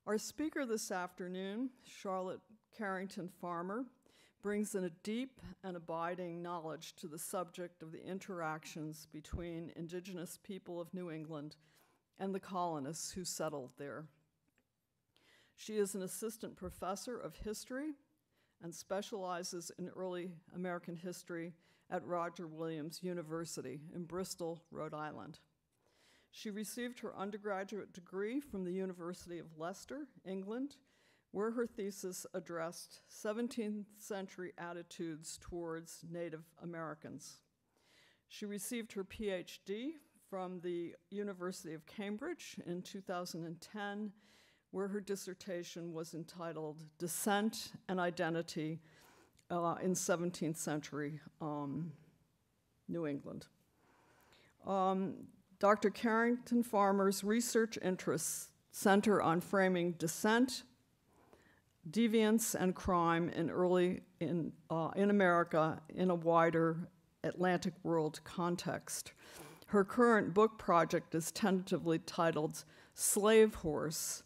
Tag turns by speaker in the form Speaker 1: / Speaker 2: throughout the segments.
Speaker 1: Our speaker this afternoon, Charlotte Carrington-Farmer, brings in a deep and abiding knowledge to the subject of the interactions between Indigenous people of New England and the colonists who settled there. She is an assistant professor of history and specializes in early American history at Roger Williams University in Bristol, Rhode Island. She received her undergraduate degree from the University of Leicester, England, where her thesis addressed 17th century attitudes towards Native Americans. She received her PhD from the University of Cambridge in 2010, where her dissertation was entitled Descent and Identity in 17th Century New England. Dr. Carrington-Farmer's research interests center on framing descent, deviance, and crime in America in a wider Atlantic world context. Her current book project is tentatively titled Slave Horse,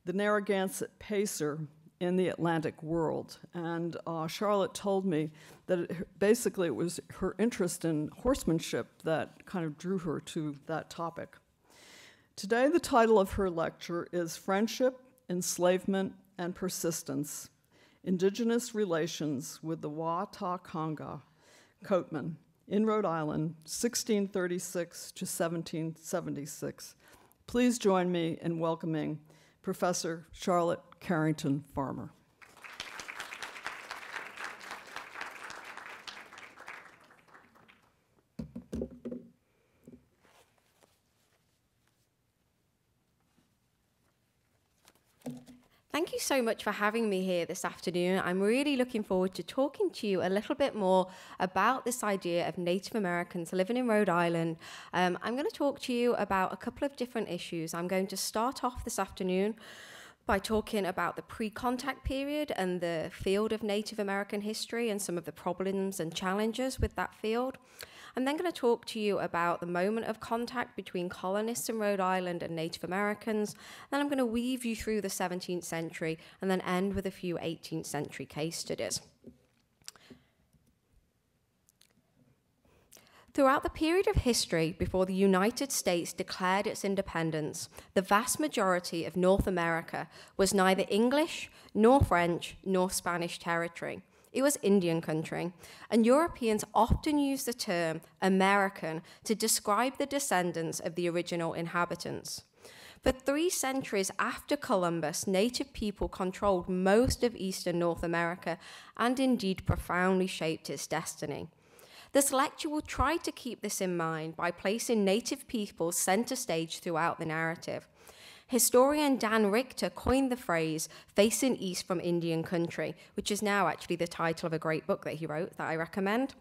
Speaker 1: the Narragansett Pacer in the Atlantic World. And Charlotte told me that basically it was her interest in horsemanship that kind of drew her to that topic. Today, the title of her lecture is Friendship, Enslavement, and Persistence, Indigenous Relations with the Wautaconauog-Coatmen in Rhode Island, 1636 to 1776. Please join me in welcoming Professor Charlotte Carrington-Farmer.
Speaker 2: Thank you so much for having me here this afternoon. I'm really looking forward to talking to you a little bit more about this idea of Native Americans living in Rhode Island. I'm going to talk to you about a couple of different issues. I'm going to start off this afternoon by talking about the pre-contact period and the field of Native American history and some of the problems and challenges with that field. I'm then going to talk to you about the moment of contact between colonists in Rhode Island and Native Americans. Then I'm going to weave you through the 17th century and then end with a few 18th century case studies. Throughout the period of history before the United States declared its independence, the vast majority of North America was neither English, nor French, nor Spanish territory. It was Indian country, and Europeans often used the term American to describe the descendants of the original inhabitants. For 3 centuries after Columbus, native people controlled most of eastern North America and indeed profoundly shaped its destiny. This lecture will try to keep this in mind by placing native people center stage throughout the narrative. Historian Dan Richter coined the phrase facing east from Indian country, which is now actually the title of a great book that he wrote that I recommend.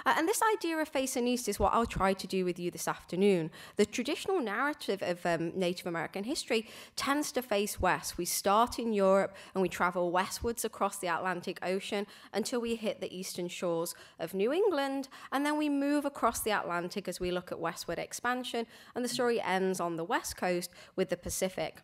Speaker 2: And this idea of facing east is what I'll try to do with you this afternoon. The traditional narrative of Native American history tends to face west. We start in Europe and we travel westwards across the Atlantic Ocean until we hit the eastern shores of New England, and then we move across the Atlantic as we look at westward expansion, and the story ends on the west coast with the Pacific.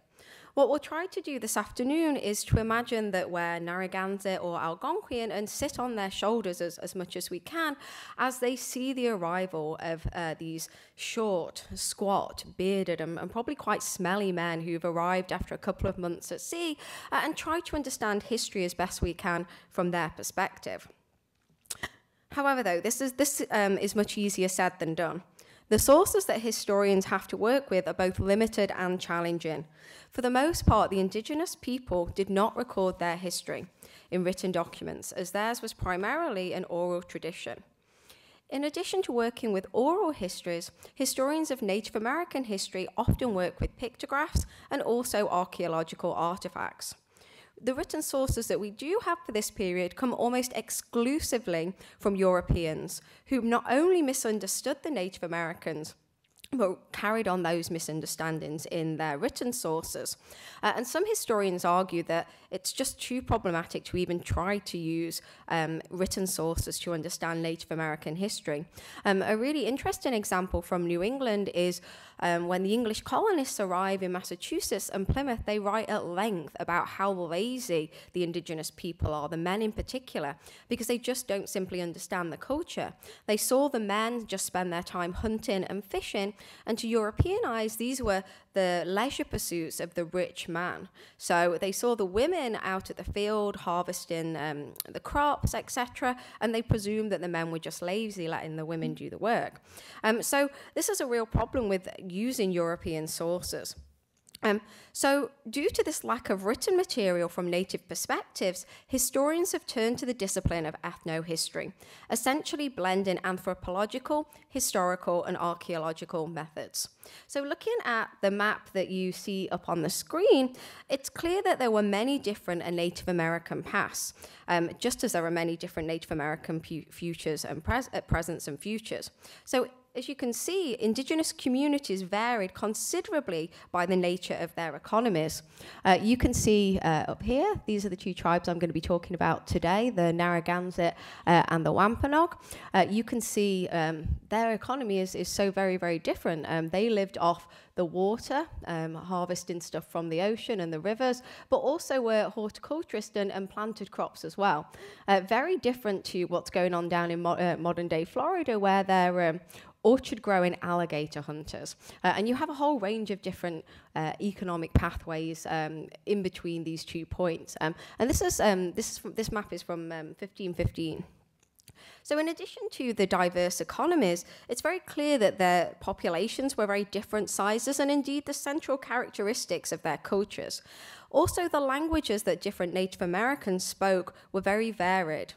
Speaker 2: What we'll try to do this afternoon is to imagine that we're Narragansett or Algonquian and sit on their shoulders as much as we can as they see the arrival of these short, squat, bearded, and probably quite smelly men who've arrived after a couple of months at sea and try to understand history as best we can from their perspective. However, though, this is much easier said than done. The sources that historians have to work with are both limited and challenging. For the most part, the Indigenous people did not record their history in written documents, as theirs was primarily an oral tradition. In addition to working with oral histories, historians of Native American history often work with pictographs and also archaeological artifacts. The written sources that we do have for this period come almost exclusively from Europeans, who not only misunderstood the Native Americans, but carried on those misunderstandings in their written sources. And some historians argue that it's just too problematic to even try to use written sources to understand Native American history. A really interesting example from New England is when the English colonists arrive in Massachusetts and Plymouth, they write at length about how lazy the indigenous people are, the men in particular, because they just don't simply understand the culture. They saw the men just spend their time hunting and fishing, and to European eyes, these were the leisure pursuits of the rich man. So they saw the women out at the field harvesting the crops, etc., and they presumed that the men were just lazy, letting the women do the work. So this is a real problem with using European sources. So due to this lack of written material from native perspectives, historians have turned to the discipline of ethnohistory, essentially blending anthropological, historical, and archaeological methods. So looking at the map that you see up on the screen, it's clear that there were many different Native American pasts, just as there are many different Native American futures and presents and futures. So as you can see, indigenous communities varied considerably by the nature of their economies. You can see up here, these are the two tribes I'm going to be talking about today, the Narragansett and the Wampanoag. You can see their economy is so very, very different. They lived off the water, harvesting stuff from the ocean and the rivers, but also were horticulturists and planted crops as well. Very different to what's going on down in modern-day Florida, where they're orchard-growing alligator hunters. And you have a whole range of different economic pathways in between these 2 points. And this map is from 1515. So in addition to the diverse economies, it's very clear that their populations were very different sizes and indeed the central characteristics of their cultures. Also, the languages that different Native Americans spoke were very varied.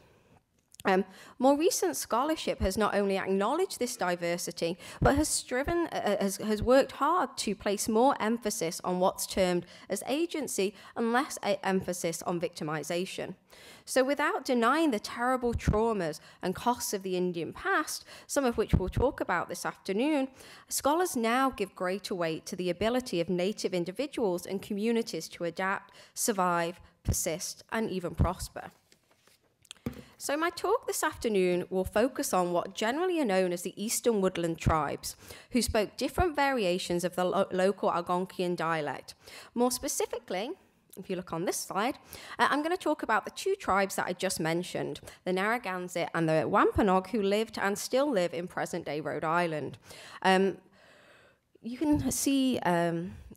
Speaker 2: More recent scholarship has not only acknowledged this diversity, but has worked hard to place more emphasis on what's termed as agency and less emphasis on victimization. So without denying the terrible traumas and costs of the Indian past, some of which we'll talk about this afternoon, scholars now give greater weight to the ability of Native individuals and communities to adapt, survive, persist, and even prosper. So my talk this afternoon will focus on what generally are known as the Eastern Woodland tribes, who spoke different variations of the local Algonquian dialect. More specifically, if you look on this slide, I'm going to talk about the two tribes that I just mentioned, the Narragansett and the Wampanoag, who lived and still live in present-day Rhode Island. You can see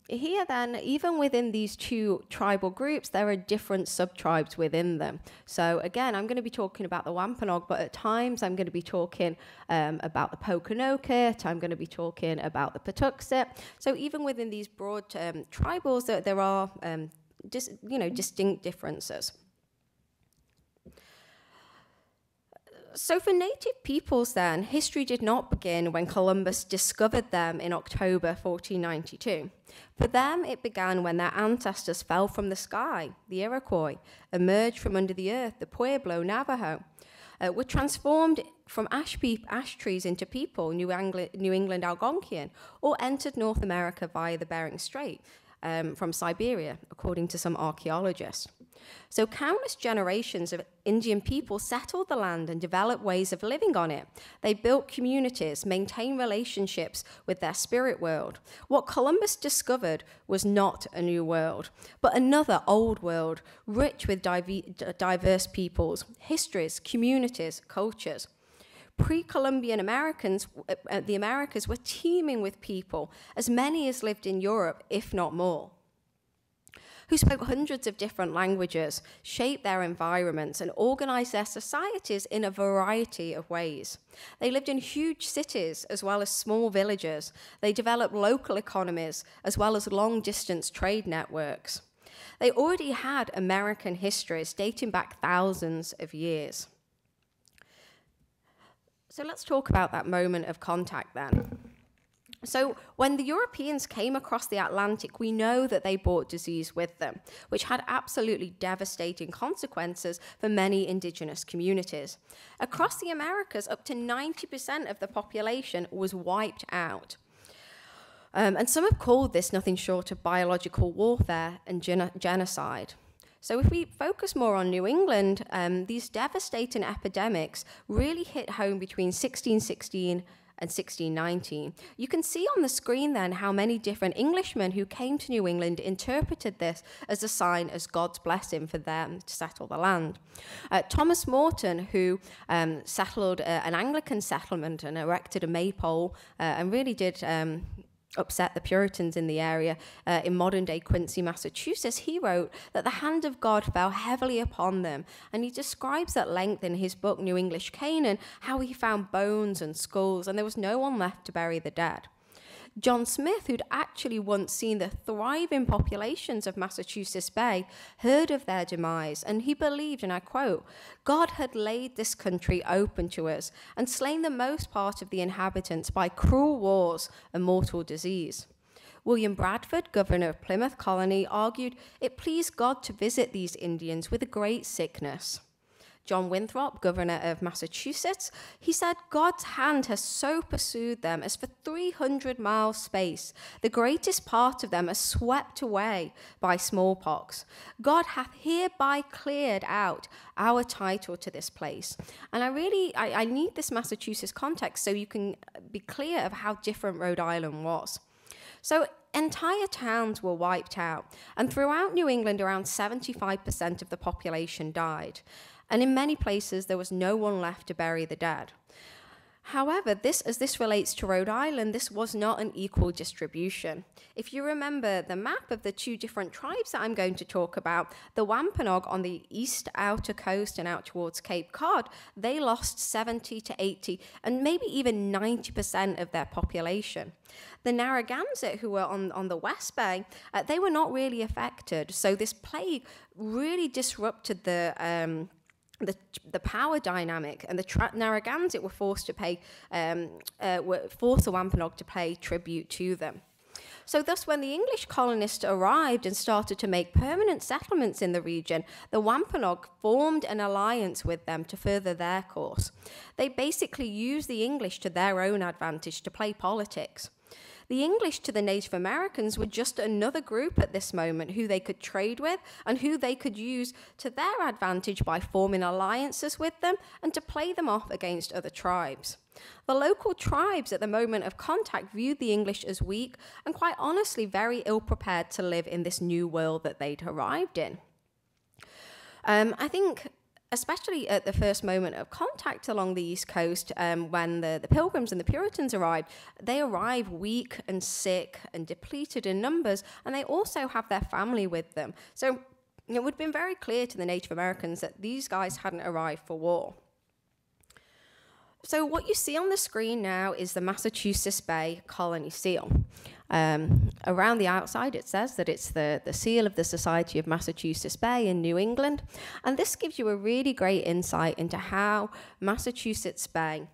Speaker 2: here then, even within these two tribal groups, there are different sub-tribes within them. So again, I'm going to be talking about the Wampanoag, but at times I'm going to be talking about the Pokanoket, I'm going to be talking about the Patuxet. So even within these broad tribals, there are distinct differences. So for native peoples then, history did not begin when Columbus discovered them in October 1492. For them, it began when their ancestors fell from the sky, the Iroquois, emerged from under the earth, the Pueblo, Navajo, were transformed from ash trees into people, New England Algonquian, or entered North America via the Bering Strait from Siberia, according to some archaeologists. So countless generations of Indian people settled the land and developed ways of living on it. They built communities, maintained relationships with their spirit world. What Columbus discovered was not a new world, but another old world, rich with diverse peoples, histories, communities, cultures. Pre-Columbian Americans, the Americas were teeming with people, as many as lived in Europe, if not more, who spoke hundreds of different languages, shaped their environments, and organized their societies in a variety of ways. They lived in huge cities as well as small villages. They developed local economies as well as long-distance trade networks. They already had American histories dating back thousands of years. So let's talk about that moment of contact then. So when the Europeans came across the Atlantic, we know that they brought disease with them, which had absolutely devastating consequences for many indigenous communities. Across the Americas, up to 90% of the population was wiped out. And some have called this nothing short of biological warfare and genocide. So if we focus more on New England, these devastating epidemics really hit home between 1616 and 1619. You can see on the screen then how many different Englishmen who came to New England interpreted this as a sign as God's blessing for them to settle the land. Thomas Morton, who settled an Anglican settlement and erected a maypole and really did upset the Puritans in the area in modern-day Quincy, Massachusetts, he wrote that the hand of God fell heavily upon them, and he describes at length in his book, New English Canaan, how he found bones and skulls, and there was no one left to bury the dead. John Smith, who'd actually once seen the thriving populations of Massachusetts Bay, heard of their demise, and he believed, and I quote, "God had laid this country open to us and slain the most part of the inhabitants by cruel wars and mortal disease." William Bradford, governor of Plymouth Colony, argued it pleased God to visit these Indians with a great sickness. John Winthrop, governor of Massachusetts, he said, "God's hand has so pursued them as for 300 miles space, the greatest part of them are swept away by smallpox. God hath hereby cleared out our title to this place." And I need this Massachusetts context so you can be clear of how different Rhode Island was. So entire towns were wiped out, and throughout New England, around 75% of the population died. And in many places, there was no one left to bury the dead. However, as this relates to Rhode Island, this was not an equal distribution. If you remember the map of the two different tribes that I'm going to talk about, the Wampanoag on the east outer coast and out towards Cape Cod, they lost 70 to 80 and maybe even 90% of their population. The Narragansett, who were on the West Bay, they were not really affected. So this plague really disrupted the power dynamic, and the Narragansett were forced to force the Wampanoag to pay tribute to them. So thus, when the English colonists arrived and started to make permanent settlements in the region, the Wampanoag formed an alliance with them to further their course. They basically used the English to their own advantage to play politics. The English to the Native Americans were just another group at this moment who they could trade with and who they could use to their advantage by forming alliances with them and to play them off against other tribes. The local tribes at the moment of contact viewed the English as weak and quite honestly very ill-prepared to live in this new world that they'd arrived in. I think especially at the first moment of contact along the East Coast, when the Pilgrims and the Puritans arrived, they arrive weak and sick and depleted in numbers, and they also have their family with them. So it would have been very clear to the Native Americans that these guys hadn't arrived for war. So what you see on the screen now is the Massachusetts Bay Colony Seal. Around the outside, it says that it's the seal of the Society of Massachusetts Bay in New England. And this gives you a really great insight into how Massachusetts Bay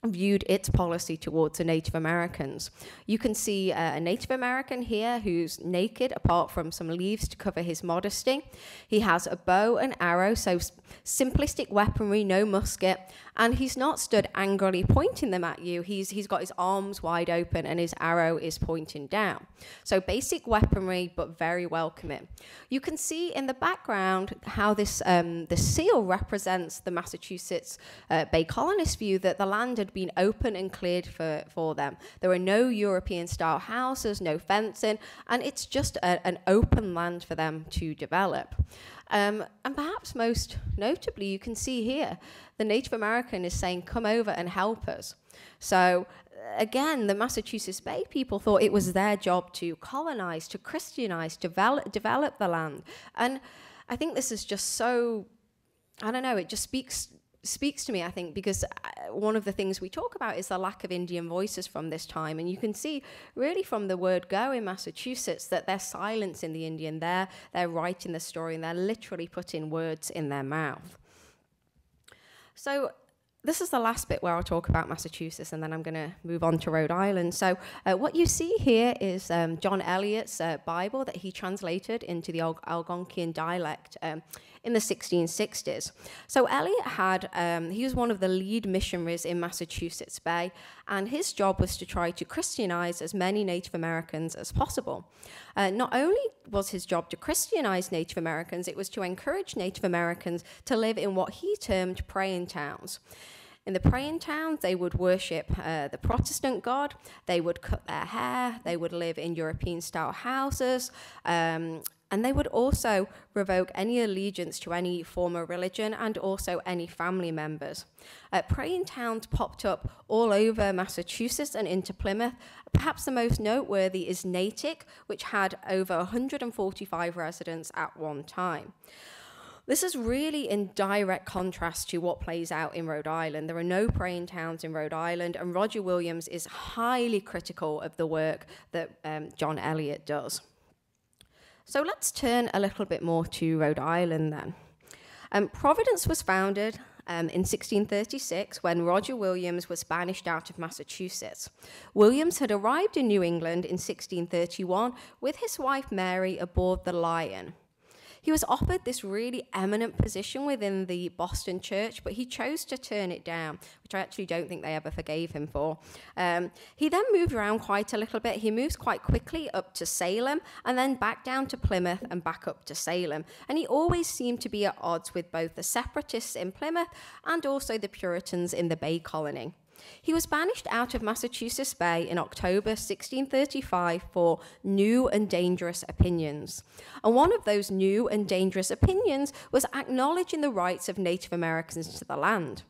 Speaker 2: viewed its policy towards the Native Americans. You can see a Native American here who's naked apart from some leaves to cover his modesty. He has a bow and arrow, so simplistic weaponry, no musket, and he's not stood angrily pointing them at you. He's got his arms wide open and his arrow is pointing down. So basic weaponry, but very welcoming. You can see in the background how this the seal represents the Massachusetts Bay colonists' view that the land had been open and cleared for them. There were no European-style houses, no fencing, and it's just an open land for them to develop. And perhaps most notably, you can see here, the Native American is saying, "Come over and help us." So again, the Massachusetts Bay people thought it was their job to colonize, to Christianize, develop the land. And I think this is just so, I don't know, it just speaks to me, I think, because one of the things we talk about is the lack of Indian voices from this time. And you can see really from the word go in Massachusetts that they're silencing the Indian. They're writing the story and they're literally putting words in their mouth. So this is the last bit where I'll talk about Massachusetts, and then I'm going to move on to Rhode Island. So what you see here is John Eliot's Bible that he translated into the Algonquian dialect in the 1660s. So Eliot he was one of the lead missionaries in Massachusetts Bay, and his job was to try to Christianize as many Native Americans as possible. Not only was his job to Christianize Native Americans, it was to encourage Native Americans to live in what he termed praying towns. In the praying towns, they would worship the Protestant God, they would cut their hair, they would live in European-style houses, and they would also revoke any allegiance to any former religion and also any family members. Praying towns popped up all over Massachusetts and into Plymouth. Perhaps the most noteworthy is Natick, which had over 145 residents at one time. This is really in direct contrast to what plays out in Rhode Island. There are no praying towns in Rhode Island, and Roger Williams is highly critical of the work that John Eliot does. So let's turn a little bit more to Rhode Island then. Providence was founded in 1636 when Roger Williams was banished out of Massachusetts. Williams had arrived in New England in 1631 with his wife Mary aboard the Lion. He was offered this really eminent position within the Boston church, but he chose to turn it down, which I actually don't think they ever forgave him for. He then moved around quite a little bit. He moves quite quickly up to Salem and then back down to Plymouth and back up to Salem. And he always seemed to be at odds with both the separatists in Plymouth and also the Puritans in the Bay Colony. He was banished out of Massachusetts Bay in October 1635 for new and dangerous opinions. And one of those new and dangerous opinions was acknowledging the rights of Native Americans to the land.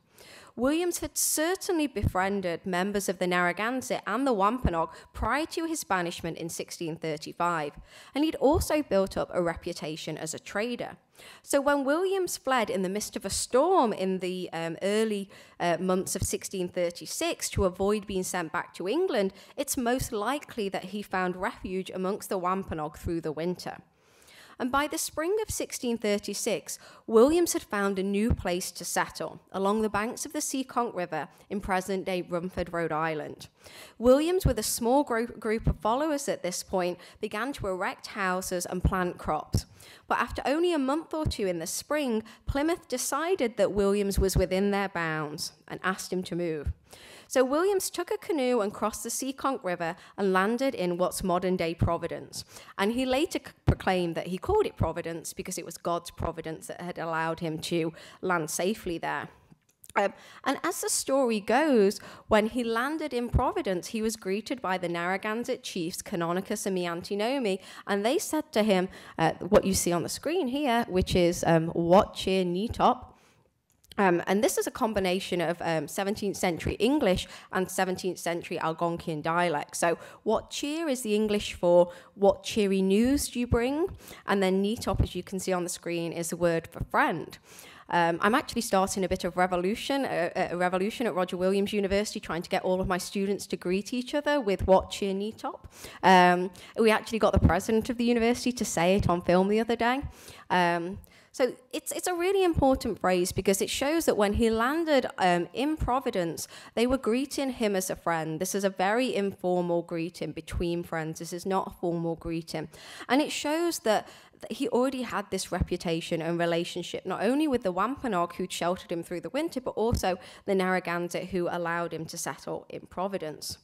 Speaker 2: Williams had certainly befriended members of the Narragansett and the Wampanoag prior to his banishment in 1635, and he'd also built up a reputation as a trader. So when Williams fled in the midst of a storm in the early months of 1636 to avoid being sent back to England, it's most likely that he found refuge amongst the Wampanoag through the winter. And by the spring of 1636, Williams had found a new place to settle, along the banks of the Seekonk River in present-day Rumford, Rhode Island. Williams, with a small group of followers at this point, began to erect houses and plant crops. But after only a month or two in the spring, Plymouth decided that Williams was within their bounds and asked him to move. So Williams took a canoe and crossed the Seekonk River and landed in what's modern-day Providence. And he later proclaimed that he called it Providence because it was God's providence that had allowed him to land safely there. And as the story goes, when he landed in Providence, he was greeted by the Narragansett chiefs, Canonicus and Miantinomi, and they said to him what you see on the screen here, which is "What cheer Neetop." And this is a combination of 17th century English and 17th century Algonquian dialect. So what cheer is the English for what cheery news do you bring? And then Neetop, as you can see on the screen, is the word for friend. I'm actually starting a bit of a revolution at Roger Williams University, trying to get all of my students to greet each other with "What cheer Neetop." We actually got the president of the university to say it on film the other day. So it's a really important phrase because it shows that when he landed in Providence, they were greeting him as a friend. This is a very informal greeting between friends. This is not a formal greeting. And it shows that he already had this reputation and relationship, not only with the Wampanoag who'd sheltered him through the winter, but also the Narragansett who allowed him to settle in Providence.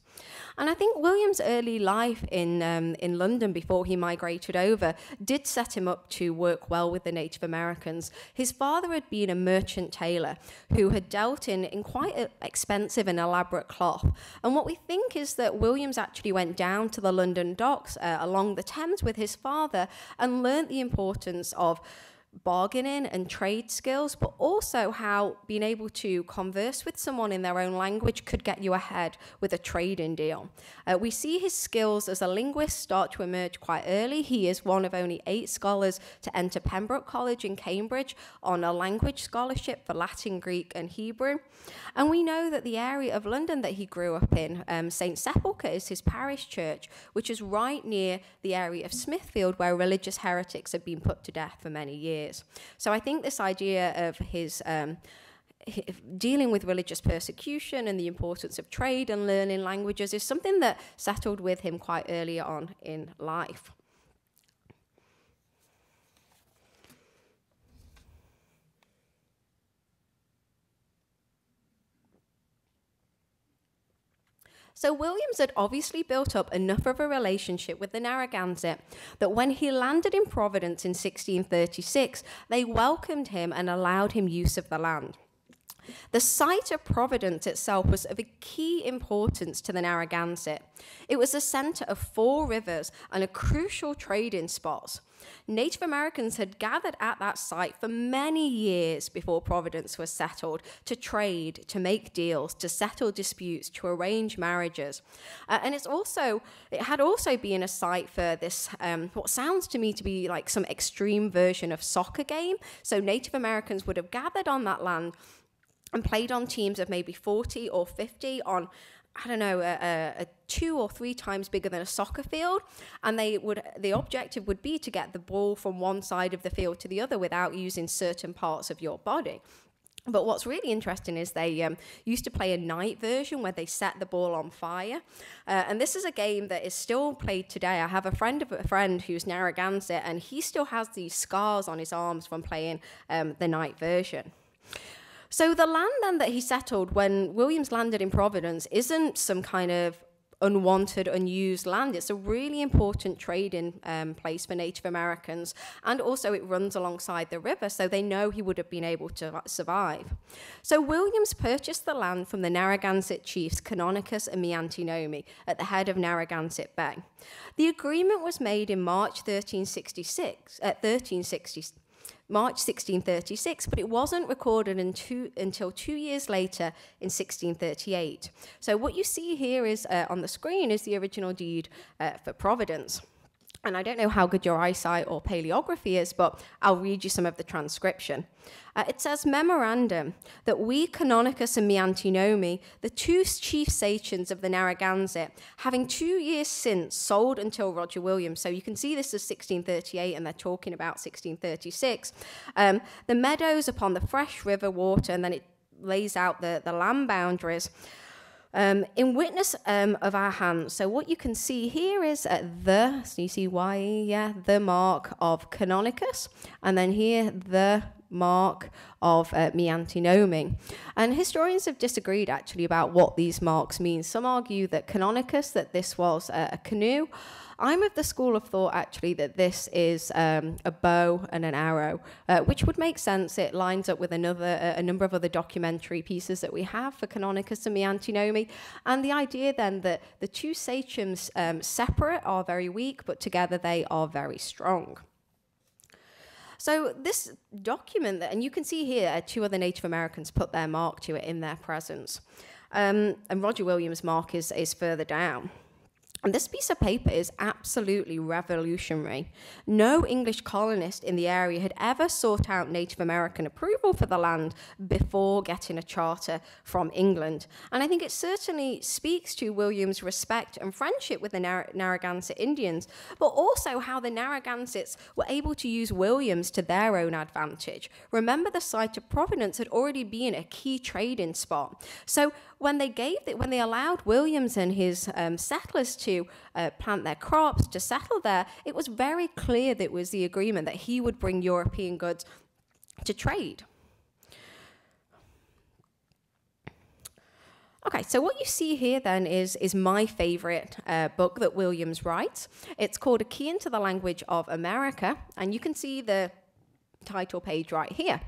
Speaker 2: And I think William's early life in London before he migrated over did set him up to work well with the Native Americans. His father had been a merchant tailor who had dealt in quite expensive and elaborate cloth. And what we think is that Williams actually went down to the London docks along the Thames with his father and learnt the importance of bargaining and trade skills, but also how being able to converse with someone in their own language could get you ahead with a trading deal. We see his skills as a linguist start to emerge quite early. He is one of only 8 scholars to enter Pembroke College in Cambridge on a language scholarship for Latin, Greek, and Hebrew. And we know that the area of London that he grew up in, St. Sepulchre, is his parish church, which is right near the area of Smithfield where religious heretics have been put to death for many years. So I think this idea of his dealing with religious persecution and the importance of trade and learning languages is something that settled with him quite early on in life. So Williams had obviously built up enough of a relationship with the Narragansett that when he landed in Providence in 1636, they welcomed him and allowed him use of the land. The site of Providence itself was of a key importance to the Narragansett. It was a center of 4 rivers and a crucial trading spot. Native Americans had gathered at that site for many years before Providence was settled to trade, to make deals, to settle disputes, to arrange marriages. And it had also been a site for this, what sounds to me to be like some extreme version of soccer game. So Native Americans would have gathered on that land and played on teams of maybe 40 or 50 on, I don't know, a 2 or 3 times bigger than a soccer field, and the objective would be to get the ball from one side of the field to the other without using certain parts of your body. But what's really interesting is they used to play a night version where they set the ball on fire. And this is a game that is still played today. I have a friend of a friend who's Narragansett, and he still has these scars on his arms from playing the night version. So the land then that he settled when Williams landed in Providence isn't some kind of unwanted, unused land. It's a really important trading place for Native Americans, and also it runs alongside the river, so they know he would have been able to survive. So Williams purchased the land from the Narragansett chiefs Canonicus and Miantinomi at the head of Narragansett Bay. The agreement was made in March 1636, but it wasn't recorded until 2 years later in 1638. So what you see here is on the screen is the original deed for Providence. And I don't know how good your eyesight or paleography is, but I'll read you some of the transcription. It says, memorandum, that we, Canonicus and Miantinomi, the 2 chief sachems of the Narragansett, having 2 years since sold until Roger Williams, so you can see this is 1638 and they're talking about 1636, the meadows upon the fresh river water, and then it lays out the land boundaries, in witness of our hands. So what you can see here is so you see the mark of Canonicus, and then here the mark of Miantinomi. And historians have disagreed actually about what these marks mean. Some argue that Canonicus, that this was a canoe. I'm of the school of thought actually that this is a bow and an arrow, which would make sense. It lines up with a number of other documentary pieces that we have for Canonicus and Miantinomi. And the idea then that the 2 sachems separate are very weak, but together they are very strong. So this document, and you can see here 2 other Native Americans put their mark to it in their presence. And Roger Williams' mark is further down. And this piece of paper is absolutely revolutionary. No English colonist in the area had ever sought out Native American approval for the land before getting a charter from England. And I think it certainly speaks to Williams' respect and friendship with the Narragansett Indians, but also how the Narragansetts were able to use Williams to their own advantage. Remember, the site of Providence had already been a key trading spot. So when they allowed Williams and his settlers to plant their crops, to settle there, it was very clear that it was the agreement that he would bring European goods to trade. Okay, so what you see here then is my favorite book that Williams writes. It's called A Key into the Language of America, and you can see the title page right here.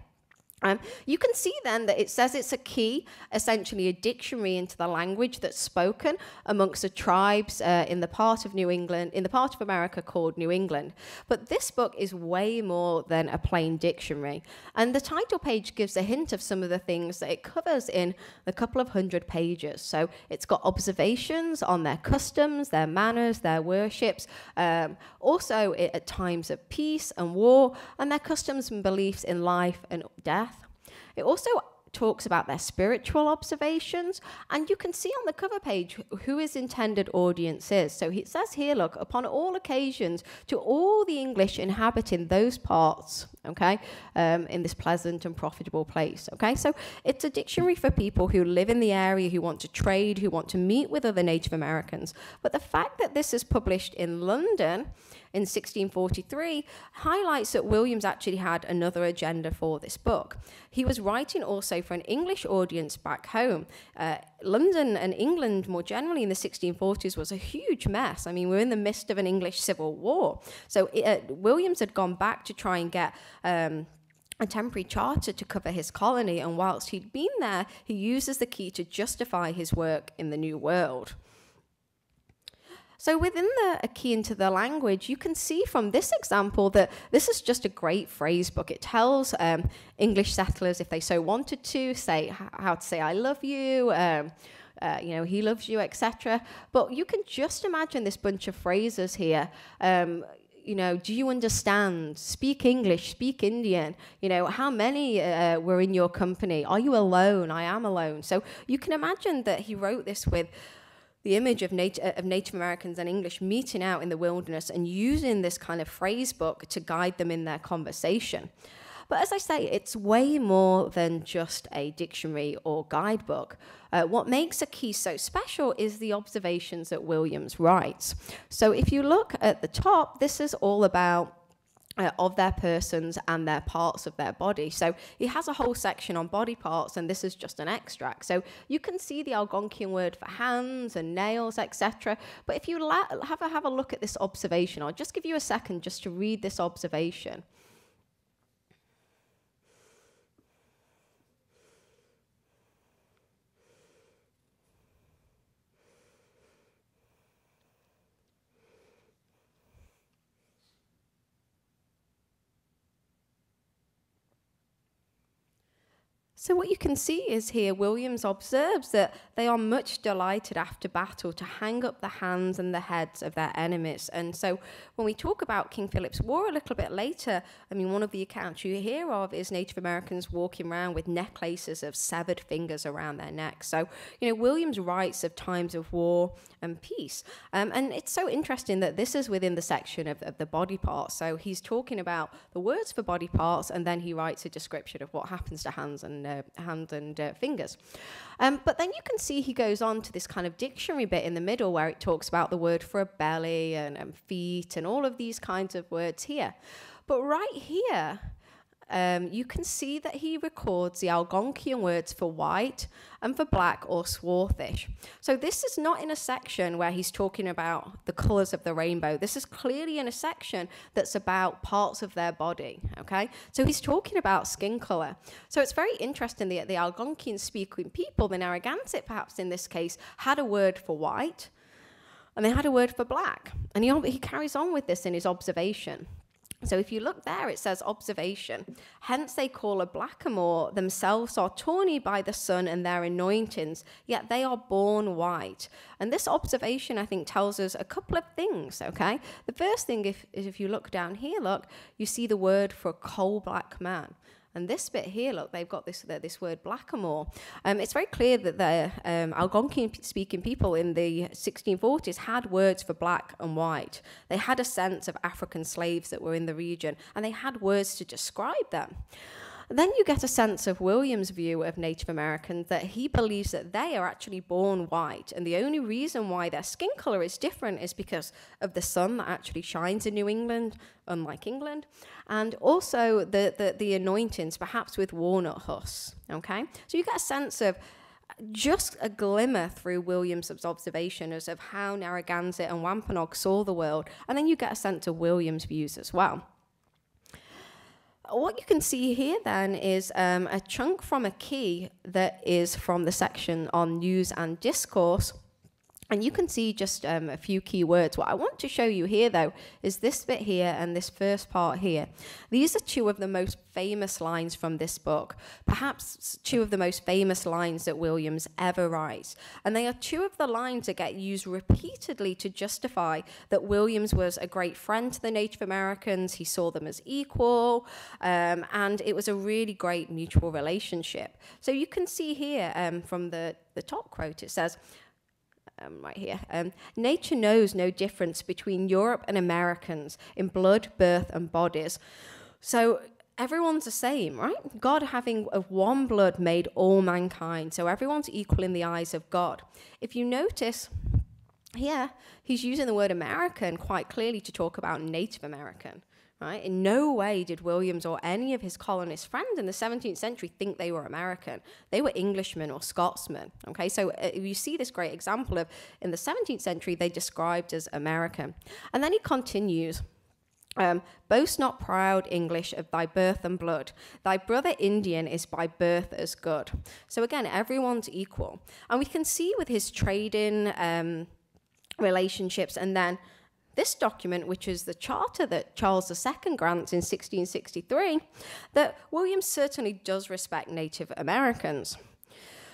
Speaker 2: You can see then that it says it's a key, essentially a dictionary into the language that's spoken amongst the tribes in the part of New England, in the part of America called New England. But this book is way more than a plain dictionary. And the title page gives a hint of some of the things that it covers in a couple of 100 pages. So it's got observations on their customs, their manners, their worships, also at times of peace and war, and their customs and beliefs in life and death. It also talks about their spiritual observations, and you can see on the cover page who his intended audience is. So it says here, look, upon all occasions, to all the English inhabiting those parts, okay, in this pleasant and profitable place, okay? So it's a dictionary for people who live in the area, who want to trade, who want to meet with other Native Americans. But the fact that this is published in London in 1643 highlights that Williams actually had another agenda for this book. He was writing also for an English audience back home. London and England more generally in the 1640s was a huge mess. I mean, we're in the midst of an English civil war. So Williams had gone back to try and get a temporary charter to cover his colony, and whilst he'd been there, he uses the key to justify his work in the New World. So within the A Key into the Language, you can see from this example that this is just a great phrase book. It tells English settlers, if they so wanted to, say how to say I love you, he loves you, etc. But you can just imagine this bunch of phrases here. Do you understand? Speak English, speak Indian. How many were in your company? Are you alone? I am alone. So you can imagine that he wrote this with the image of Native Americans and English meeting out in the wilderness and using this kind of phrase book to guide them in their conversation. But as I say, it's way more than just a dictionary or guidebook. What makes A Key so special is the observations that Williams writes. So if you look at the top, this is all about of their persons and their parts of their body. So he has a whole section on body parts, and this is just an extract. So you can see the Algonquian word for hands and nails, etc. But if you have a look at this observation, I'll just give you a second just to read this observation. So what you can see is here, Williams observes that they are much delighted after battle to hang up the hands and the heads of their enemies. And so when we talk about King Philip's War a little bit later, I mean, one of the accounts you hear of is Native Americans walking around with necklaces of severed fingers around their necks. So, Williams writes of times of war and peace. And it's so interesting that this is within the section of the body parts. So he's talking about the words for body parts, and then he writes a description of what happens to hands and fingers. But then you can see he goes on to this kind of dictionary bit in the middle where it talks about the word for a belly and feet and all of these kinds of words here. But right here, you can see that he records the Algonquian words for white and for black or swarthish. So this is not in a section where he's talking about the colors of the rainbow. This is clearly in a section that's about parts of their body, okay? So he's talking about skin color. So it's very interesting that the Algonquian-speaking people, the Narragansett perhaps in this case, had a word for white, and they had a word for black. And he carries on with this in his observation. So if you look there, it says observation. Hence they call a blackamoor themselves are tawny by the sun and their anointings, yet they are born white. And this observation, I think, tells us a couple of things, okay? The first thing is if you look down here, you see the word for coal black man. And this bit here, look, they've got this word blackamoor. It's very clear that the Algonquian-speaking people in the 1640s had words for black and white. They had a sense of African slaves that were in the region, and they had words to describe them. Then you get a sense of Williams' view of Native Americans, that he believes that they are actually born white, and the only reason why their skin color is different is because of the sun that actually shines in New England, unlike England, and also the anointings, perhaps with walnut husks, okay? So you get a sense of just a glimmer through Williams' observations of how Narragansett and Wampanoag saw the world, and then you get a sense of Williams' views as well. What you can see here then is a chunk from a key that is from the section on news and discourse. And you can see just a few key words. What I want to show you here, though, is this bit here and this first part here. These are two of the most famous lines from this book, perhaps two of the most famous lines that Williams ever writes. And they are two of the lines that get used repeatedly to justify that Williams was a great friend to the Native Americans. He saw them as equal, and it was a really great mutual relationship. So you can see here from the top quote, it says, right here, nature knows no difference between Europe and Americans in blood, birth, and bodies. So everyone's the same, right? God having of one blood made all mankind, so everyone's equal in the eyes of God. If you notice, here he's using the word American quite clearly to talk about Native American. Right? In no way did Williams or any of his colonist friends in the 17th century think they were American. They were Englishmen or Scotsmen. Okay, so you see this great example of, in the 17th century, they described as American. And then he continues, boast not proud English of thy birth and blood. Thy brother Indian is by birth as good. So again, everyone's equal. And we can see with his trading relationships, and then this document, which is the charter that Charles II grants in 1663, that Williams certainly does respect Native Americans.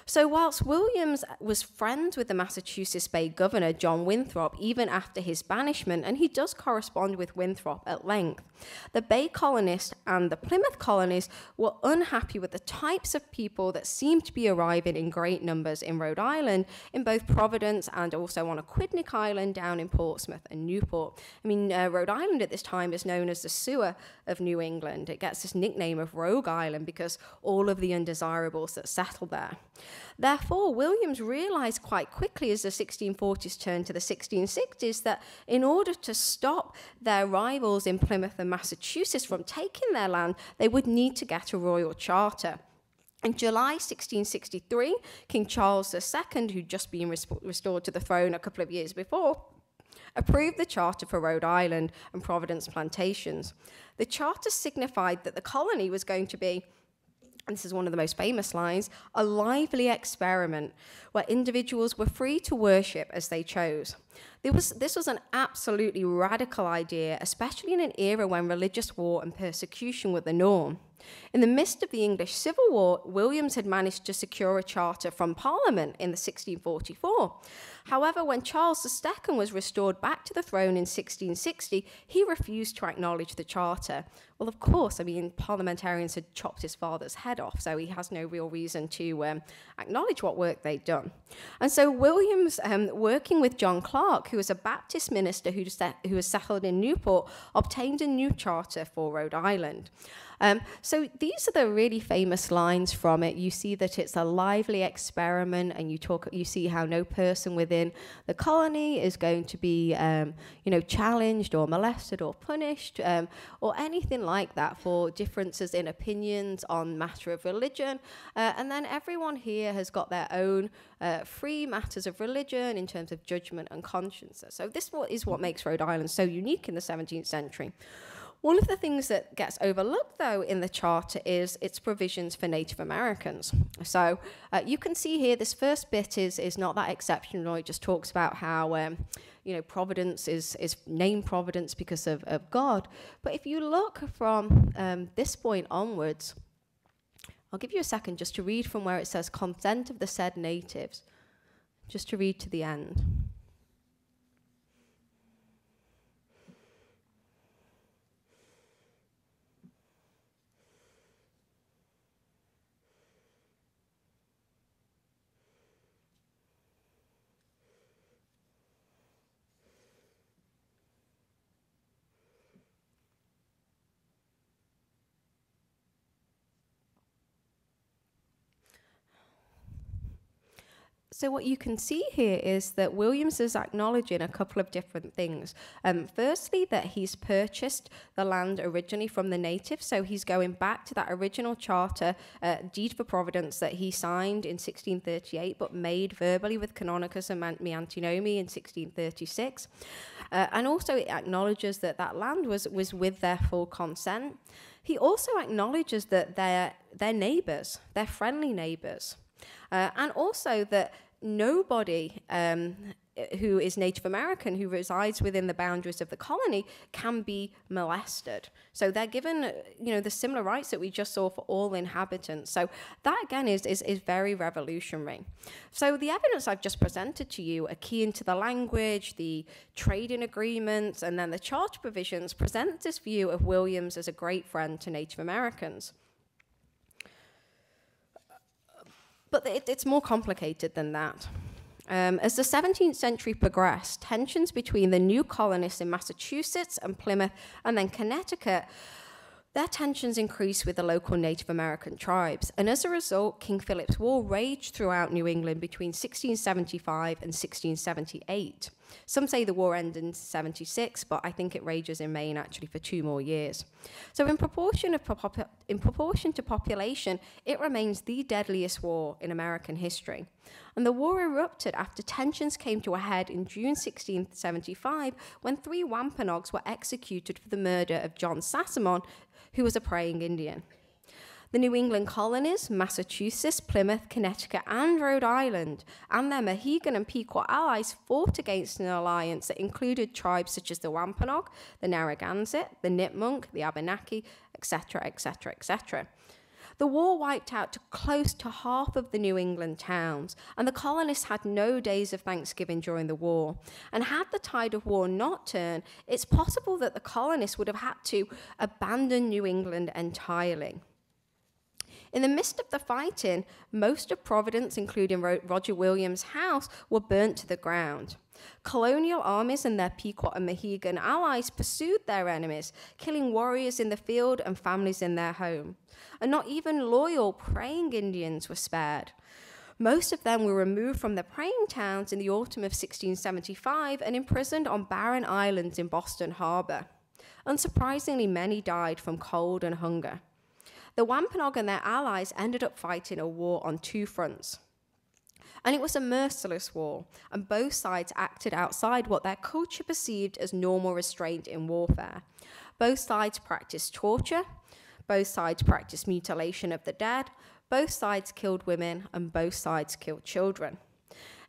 Speaker 2: So whilst Williams was friends with the Massachusetts Bay governor, John Winthrop, even after his banishment, and he does correspond with Winthrop at length, the Bay colonists and the Plymouth colonies were unhappy with the types of people that seemed to be arriving in great numbers in Rhode Island, in both Providence and also on Aquidneck Island down in Portsmouth and Newport. I mean, Rhode Island at this time is known as the sewer of New England. It gets this nickname of Rogue Island because all of the undesirables that settled there. Therefore, Williams realized quite quickly as the 1640s turned to the 1660s that in order to stop their rivals in Plymouth and Massachusetts from taking their land, they would need to get a royal charter. In July 1663, King Charles II, who'd just been restored to the throne a couple of years before, approved the charter for Rhode Island and Providence plantations. The charter signified that the colony was going to be, and this is one of the most famous lines, a lively experiment where individuals were free to worship as they chose. This was an absolutely radical idea, especially in an era when religious war and persecution were the norm. In the midst of the English Civil War, Williams had managed to secure a charter from Parliament in 1644. However, when Charles II was restored back to the throne in 1660, he refused to acknowledge the charter. Well, of course, I mean, parliamentarians had chopped his father's head off, so he has no real reason to acknowledge what work they'd done. And so Williams, working with John Clark, who was a Baptist minister who was settled in Newport, obtained a new charter for Rhode Island. So these are the really famous lines from it. You see that it's a lively experiment, and you see how no person within the colony is going to be, challenged or molested or punished or anything like that for differences in opinions on matter of religion. And then everyone here has got their own free matters of religion in terms of judgment and conscience. So this is what makes Rhode Island so unique in the 17th century. One of the things that gets overlooked, though, in the charter is its provisions for Native Americans. So you can see here this first bit is not that exceptional. It just talks about how Providence is named Providence because of God. But if you look from this point onwards, I'll give you a second just to read from where it says consent of the said natives, just to read to the end. So what you can see here is that Williams is acknowledging a couple of different things. Firstly, that he's purchased the land originally from the natives, so he's going back to that original charter, deed for Providence that he signed in 1638, but made verbally with Canonicus and Miantinomi in 1636. And also it acknowledges that that land was with their full consent. He also acknowledges that they're neighbours, they're friendly neighbours. And also that nobody who is Native American, who resides within the boundaries of the colony, can be molested. So they're given, the similar rights that we just saw for all inhabitants. So that, again, is very revolutionary. So the evidence I've just presented to you are key into the language, the trading agreements, and then the charter provisions present this view of Williams as a great friend to Native Americans. But it's more complicated than that. As the 17th century progressed, tensions between the new colonists in Massachusetts and Plymouth and then Connecticut, their tensions increased with the local Native American tribes. And as a result, King Philip's War raged throughout New England between 1675 and 1678. Some say the war ended in 76, but I think it rages in Maine actually for 2 more years. So in proportion to population, it remains the deadliest war in American history. And the war erupted after tensions came to a head in June 1675 when 3 Wampanoags were executed for the murder of John Sassamon, who was a praying Indian. The New England colonies, Massachusetts, Plymouth, Connecticut, and Rhode Island, and their Mohegan and Pequot allies fought against an alliance that included tribes such as the Wampanoag, the Narragansett, the Nipmuc, the Abenaki, etc., etc., etc. The war wiped out close to half of the New England towns, and the colonists had no days of Thanksgiving during the war. And had the tide of war not turned, it's possible that the colonists would have had to abandon New England entirely. In the midst of the fighting, most of Providence, including Roger Williams' house, were burnt to the ground. Colonial armies and their Pequot and Mohegan allies pursued their enemies, killing warriors in the field and families in their home. And not even loyal praying Indians were spared. Most of them were removed from their praying towns in the autumn of 1675 and imprisoned on barren islands in Boston Harbor. Unsurprisingly, many died from cold and hunger. The Wampanoag and their allies ended up fighting a war on 2 fronts. And it was a merciless war, and both sides acted outside what their culture perceived as normal restraint in warfare. Both sides practiced torture, both sides practiced mutilation of the dead, both sides killed women, and both sides killed children.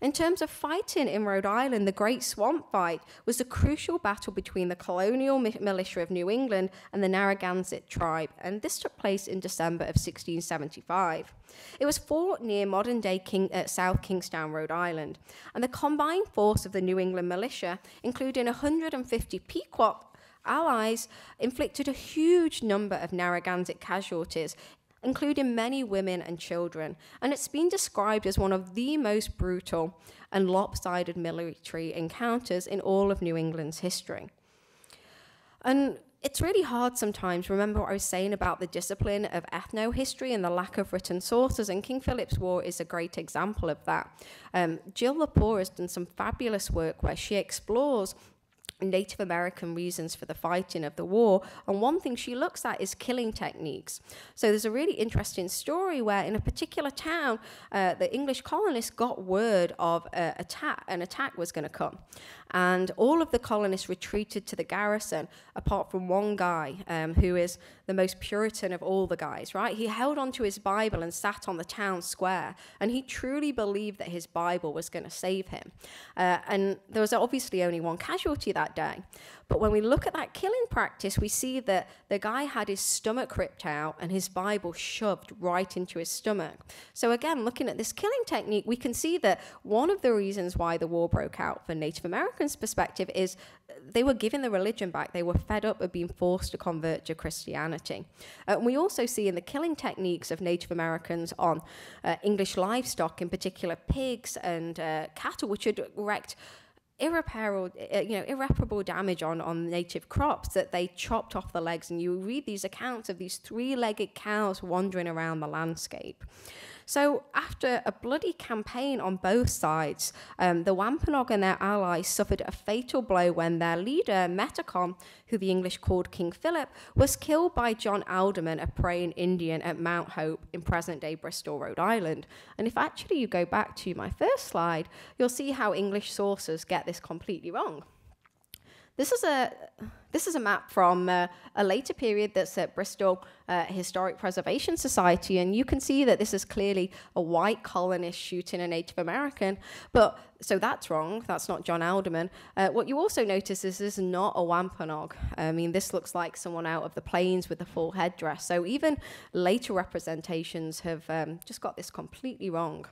Speaker 2: In terms of fighting in Rhode Island, the Great Swamp Fight was a crucial battle between the colonial militia of New England and the Narragansett tribe, and this took place in December of 1675. It was fought near modern-day South Kingstown, Rhode Island, and the combined force of the New England militia, including 150 Pequot allies, inflicted a huge number of Narragansett casualties, including many women and children, and it's been described as one of the most brutal and lopsided military encounters in all of New England's history. And it's really hard sometimes, remember what I was saying about the discipline of ethno-history and the lack of written sources, and King Philip's War is a great example of that. Jill Lepore has done some fabulous work where she explores Native American reasons for the fighting of the war, and one thing she looks at is killing techniques. So there's a really interesting story where in a particular town, the English colonists got word of an attack was going to come, and all of the colonists retreated to the garrison, apart from one guy who is the most Puritan of all the guys, right? He held onto his Bible and sat on the town square, and he truly believed that his Bible was going to save him. And there was obviously only one casualty that day. But when we look at that killing practice, we see that the guy had his stomach ripped out and his Bible shoved right into his stomach. So again, looking at this killing technique, we can see that one of the reasons why the war broke out from Native Americans' perspective is they were giving the religion back. They were fed up of being forced to convert to Christianity. We also see in the killing techniques of Native Americans on English livestock, in particular pigs and cattle, which had wreaked irreparable damage on native crops, that they chopped off the legs, and you read these accounts of these 3-legged cows wandering around the landscape. So after a bloody campaign on both sides, the Wampanoag and their allies suffered a fatal blow when their leader, Metacom, who the English called King Philip, was killed by John Alderman, a praying Indian at Mount Hope in present-day Bristol, Rhode Island. And if actually you go back to my first slide, you'll see how English sources get this completely wrong. This is a map from a later period that's at Bristol Historic Preservation Society, and you can see that this is clearly a white colonist shooting a Native American, but so that's wrong, that's not John Alderman. What you also notice is this is not a Wampanoag. I mean, this looks like someone out of the plains with a full headdress, so even later representations have just got this completely wrong.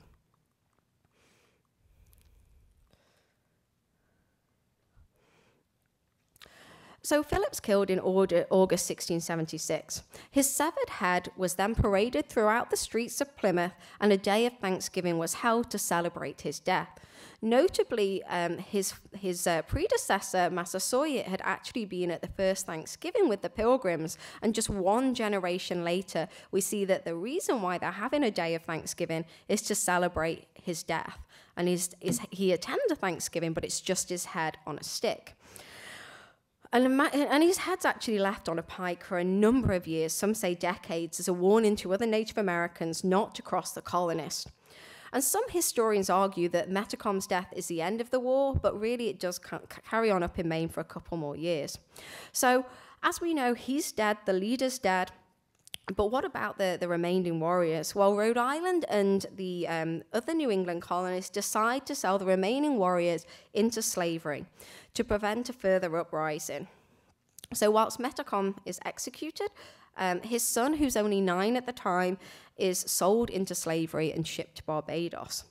Speaker 2: So Philip's killed in August 1676. His severed head was then paraded throughout the streets of Plymouth, and a day of Thanksgiving was held to celebrate his death. Notably, his predecessor, Massasoit, had actually been at the first Thanksgiving with the Pilgrims, and just one generation later, we see that the reason why they're having a day of Thanksgiving is to celebrate his death. And he attends a Thanksgiving, but it's just his head on a stick. And his head's actually left on a pike for a number of years, some say decades, as a warning to other Native Americans not to cross the colonists. And some historians argue that Metacom's death is the end of the war, but really it does carry on up in Maine for a couple more years. So, as we know, he's dead, the leader's dead, but what about the remaining warriors? Well, Rhode Island and the other New England colonists decide to sell the remaining warriors into slavery to prevent a further uprising. So whilst Metacom is executed, his son, who's only 9 at the time, is sold into slavery and shipped to Barbados.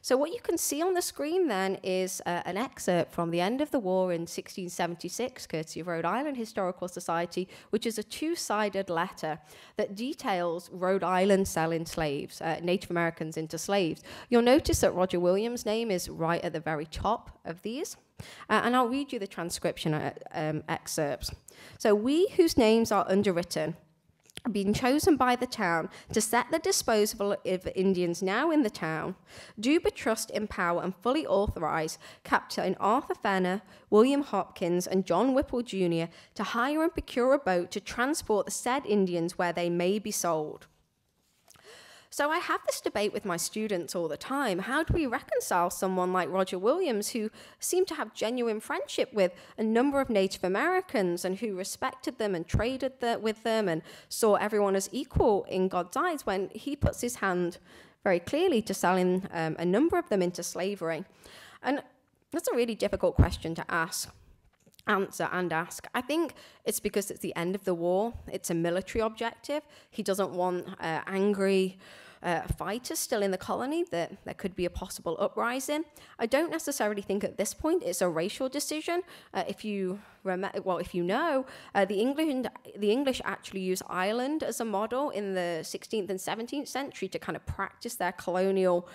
Speaker 2: So what you can see on the screen then is an excerpt from the end of the war in 1676, courtesy of Rhode Island Historical Society, which is a 2-sided letter that details Rhode Island selling slaves, Native Americans into slaves. You'll notice that Roger Williams' name is right at the very top of these. And I'll read you the transcription excerpts. So, we whose names are underwritten, being chosen by the town to set the disposal of Indians now in the town, do but trust, empower, and fully authorize Captain Arthur Fenner, William Hopkins, and John Whipple Jr. to hire and procure a boat to transport the said Indians where they may be sold. So I have this debate with my students all the time. How do we reconcile someone like Roger Williams, who seemed to have genuine friendship with a number of Native Americans and who respected them and traded with them and saw everyone as equal in God's eyes, when he puts his hand very clearly to selling a number of them into slavery? And that's a really difficult question to answer. I think it's because it's the end of the war. It's a military objective. He doesn't want angry fighters still in the colony, that there could be a possible uprising. I don't necessarily think at this point it's a racial decision. If you know, the English actually use Ireland as a model in the 16th and 17th century to kind of practice their colonial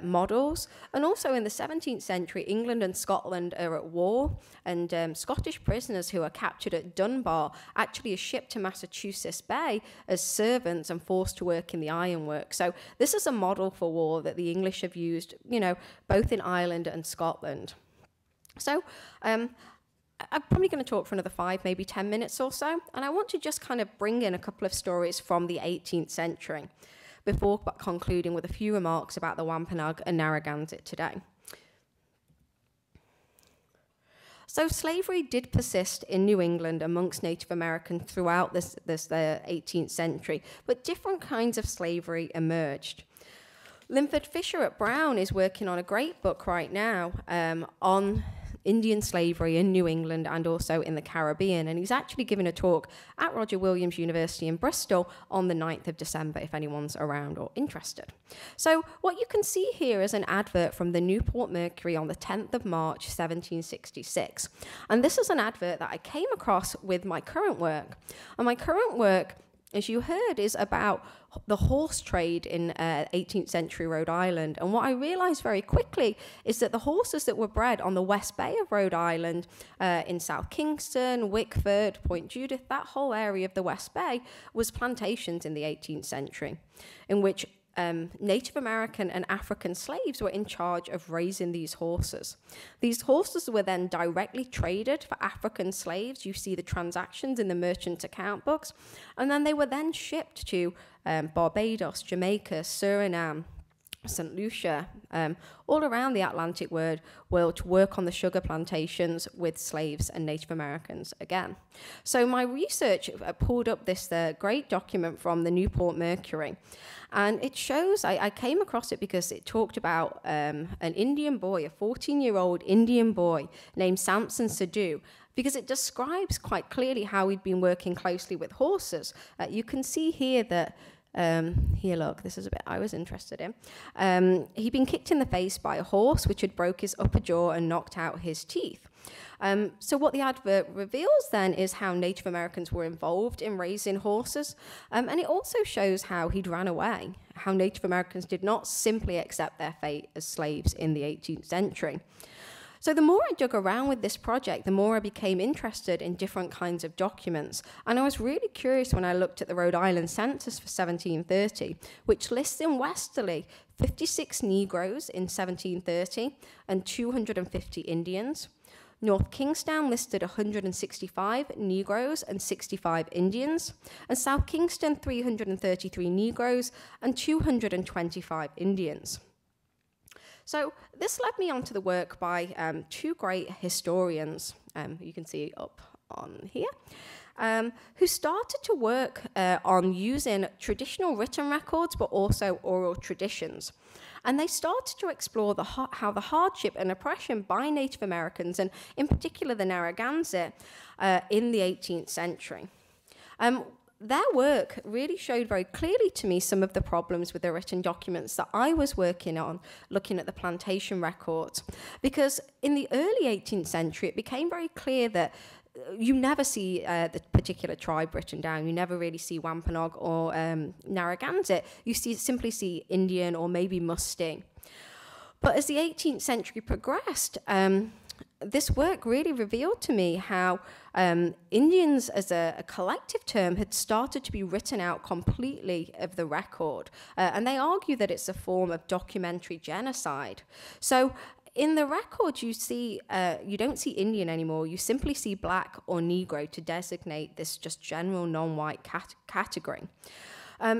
Speaker 2: models. And also in the 17th century, England and Scotland are at war, and Scottish prisoners who are captured at Dunbar actually are shipped to Massachusetts Bay as servants and forced to work in the ironworks. So this is a model for war that the English have used, both in Ireland and Scotland. So I'm probably going to talk for another 5, maybe 10 minutes or so, and I want to just kind of bring in a couple of stories from the 18th century before concluding with a few remarks about the Wampanoag and Narragansett today. So slavery did persist in New England amongst Native Americans throughout this 18th century, but different kinds of slavery emerged. Linford Fisher at Brown is working on a great book right now on Indian slavery in New England and also in the Caribbean, and he's actually giving a talk at Roger Williams University in Bristol on the 9th of December if anyone's around or interested. So what you can see here is an advert from the Newport Mercury on the 10th of March 1766, and this is an advert that I came across with my current work, and my current work, as you heard, is about the horse trade in 18th century Rhode Island. And what I realized very quickly is that the horses that were bred on the West Bay of Rhode Island, in South Kingston, Wickford, Point Judith, that whole area of the West Bay was plantations in the 18th century, in which Native American and African slaves were in charge of raising these horses. These horses were then directly traded for African slaves. You see the transactions in the merchant account books. And then they were then shipped to Barbados, Jamaica, Suriname, St. Lucia, all around the Atlantic world to work on the sugar plantations with slaves and Native Americans again. So my research pulled up this great document from the Newport Mercury, and it shows, I came across it because it talked about an Indian boy, a 14-year-old Indian boy named Samson Sadhu, because it describes quite clearly how he'd been working closely with horses. You can see here that here, look, this is a bit I was interested in. He'd been kicked in the face by a horse, which had broke his upper jaw and knocked out his teeth. So what the advert reveals then is how Native Americans were involved in raising horses, and it also shows how he'd ran away, how Native Americans did not simply accept their fate as slaves in the 18th century. So the more I dug around with this project, the more I became interested in different kinds of documents. And I was really curious when I looked at the Rhode Island census for 1730, which lists in Westerly 56 Negroes in 1730 and 250 Indians. North Kingstown listed 165 Negroes and 65 Indians, and South Kingston 333 Negroes and 225 Indians. So this led me onto the work by two great historians, you can see up on here, who started to work on using traditional written records, but also oral traditions. And they started to explore how the hardship and oppression by Native Americans, and in particular the Narragansett, in the 18th century. Their work really showed very clearly to me some of the problems with the written documents that I was working on, looking at the plantation records. Because in the early 18th century, it became very clear that you never see the particular tribe written down. You never really see Wampanoag or Narragansett. You simply see Indian or maybe Musting. But as the 18th century progressed, this work really revealed to me how Indians as a collective term had started to be written out completely of the record. And they argue that it's a form of documentary genocide. So in the record, you don't see Indian anymore. You simply see black or Negro to designate this just general non-white category.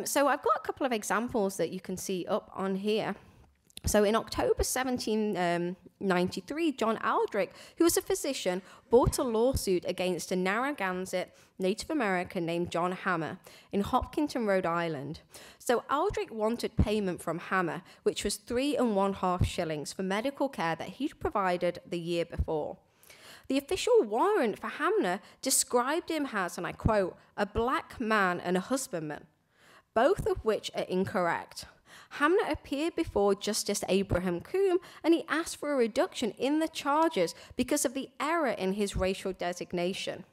Speaker 2: So I've got a couple of examples that you can see up on here. So in October 1793, John Aldrich, who was a physician, brought a lawsuit against a Narragansett Native American named John Hammer in Hopkinton, Rhode Island. So Aldrich wanted payment from Hammer, which was 3 1/2 shillings for medical care that he'd provided the year before. The official warrant for Hamner described him as, and I quote, a black man and a husbandman, both of which are incorrect. Hamner appeared before Justice Abraham Coombe, and he asked for a reduction in the charges because of the error in his racial designation.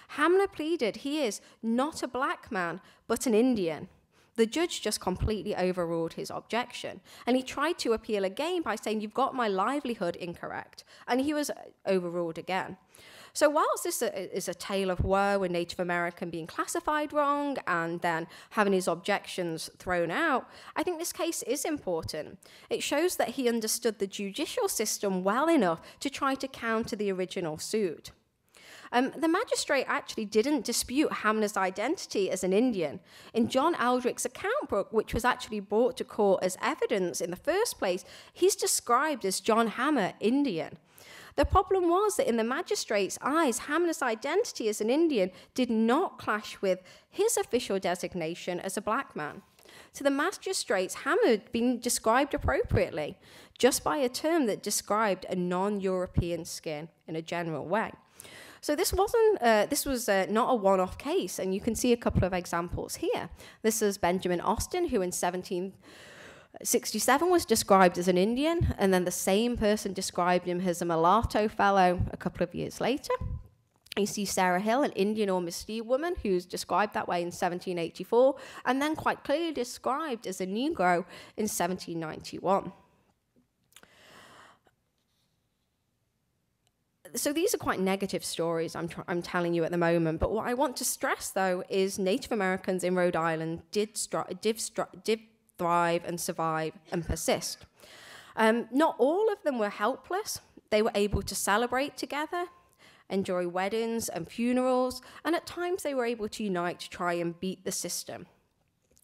Speaker 2: Hamner pleaded he is not a black man, but an Indian. The judge just completely overruled his objection, and he tried to appeal again by saying, you've got my livelihood incorrect, and he was overruled again. So whilst this is a tale of woe, a Native American being classified wrong and then having his objections thrown out, I think this case is important. It shows that he understood the judicial system well enough to try to counter the original suit. The magistrate actually didn't dispute Hamner's identity as an Indian. In John Aldrich's account book, which was actually brought to court as evidence in the first place, he's described as John Hammer, Indian. The problem was that in the magistrate's eyes, Hamner's identity as an Indian did not clash with his official designation as a black man. To the magistrates, Hamner had been described appropriately, just by a term that described a non-European skin in a general way. So this was not a one-off case, and you can see a couple of examples here. This is Benjamin Austin, who in 1767 was described as an Indian, and then the same person described him as a mulatto fellow a couple of years later. You see Sarah Hill, an Indian or Mistee woman, who's described that way in 1784, and then quite clearly described as a Negro in 1791. So these are quite negative stories I'm telling you at the moment, but what I want to stress, though, is Native Americans in Rhode Island did thrive and survive and persist. Not all of them were helpless. They were able to celebrate together, enjoy weddings and funerals, and at times they were able to unite to try and beat the system.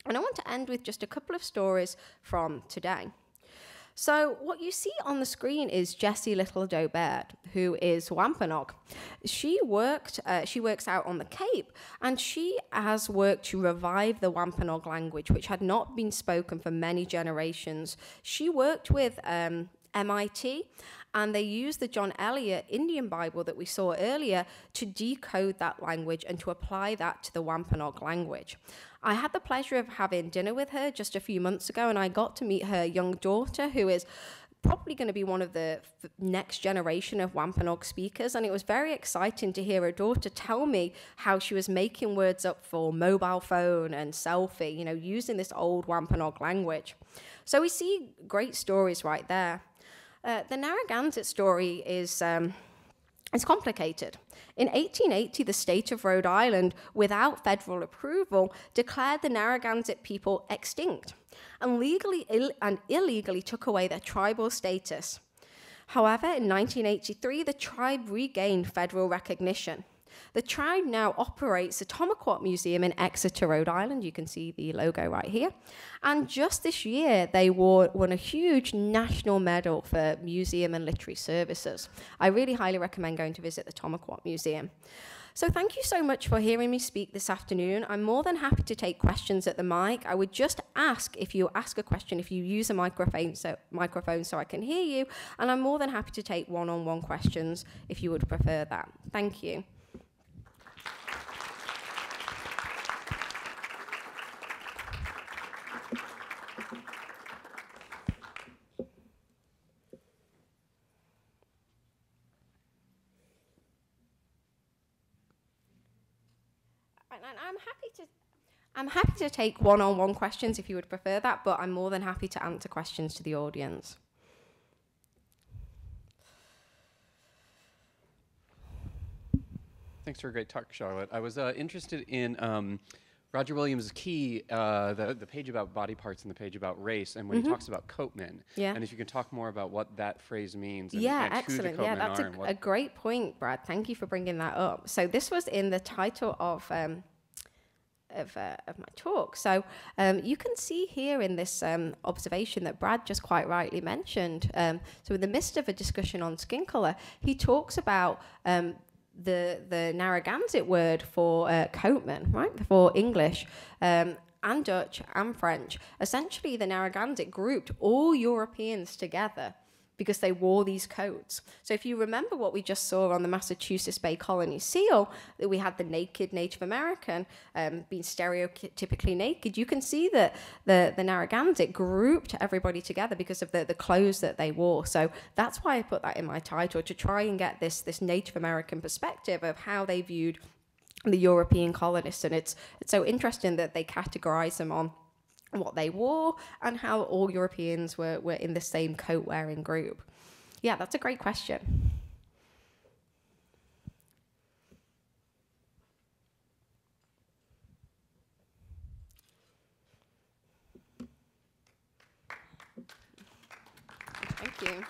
Speaker 2: And I want to end with just a couple of stories from today. So what you see on the screen is Jessie Little Dobert, who is Wampanoag. She works out on the Cape, and she has worked to revive the Wampanoag language, which had not been spoken for many generations. She worked with MIT, and they used the John Eliot Indian Bible that we saw earlier to decode that language and to apply that to the Wampanoag language. I had the pleasure of having dinner with her just a few months ago, and I got to meet her young daughter, who is probably going to be one of the next generation of Wampanoag speakers, and it was very exciting to hear her daughter tell me how she was making words up for mobile phone and selfie, using this old Wampanoag language. So we see great stories right there. The Narragansett story is it's complicated. In 1880, the state of Rhode Island, without federal approval, declared the Narragansett people extinct and legally and illegally took away their tribal status. However, in 1983, the tribe regained federal recognition. The tribe now operates the Wautaconauog Museum in Exeter, Rhode Island. You can see the logo right here. And just this year, they won a huge national medal for museum and literary services. I really highly recommend going to visit the Wautaconauog Museum. So thank you so much for hearing me speak this afternoon. I'm more than happy to take questions at the mic. I would just ask, if you ask a question, if you use a microphone so I can hear you, and I'm more than happy to take one-on-one questions if you would prefer that. Thank you. I'm happy to take one-on-one questions if you would prefer that, but I'm more than happy to answer questions to the audience.
Speaker 3: Thanks for a great talk, Charlotte. I was interested in Roger Williams' key, the page about body parts and the page about race, and when he talks about Coatmen.
Speaker 2: Yeah.
Speaker 3: And if you can talk more about what that phrase means. And,
Speaker 2: Yeah,
Speaker 3: and
Speaker 2: excellent.
Speaker 3: Who the
Speaker 2: Yeah,
Speaker 3: Coatmen
Speaker 2: that's
Speaker 3: are
Speaker 2: a great point, Brad. Thank you for bringing that up. So this was in the title of my talk. So you can see here in this observation that Brad just quite rightly mentioned. So in the midst of a discussion on skin color, he talks about the Narragansett word for coatman, right, for English, and Dutch and French. Essentially, the Narragansett grouped all Europeans together because they wore these coats. So if you remember what we just saw on the Massachusetts Bay Colony seal, that we had the naked Native American being stereotypically naked, you can see that the Narragansett grouped everybody together because of the clothes that they wore. So that's why I put that in my title, to try and get this Native American perspective of how they viewed the European colonists. And it's so interesting that they categorize them on what they wore and how all Europeans were in the same coat-wearing group. Yeah, that's a great question. Thank you.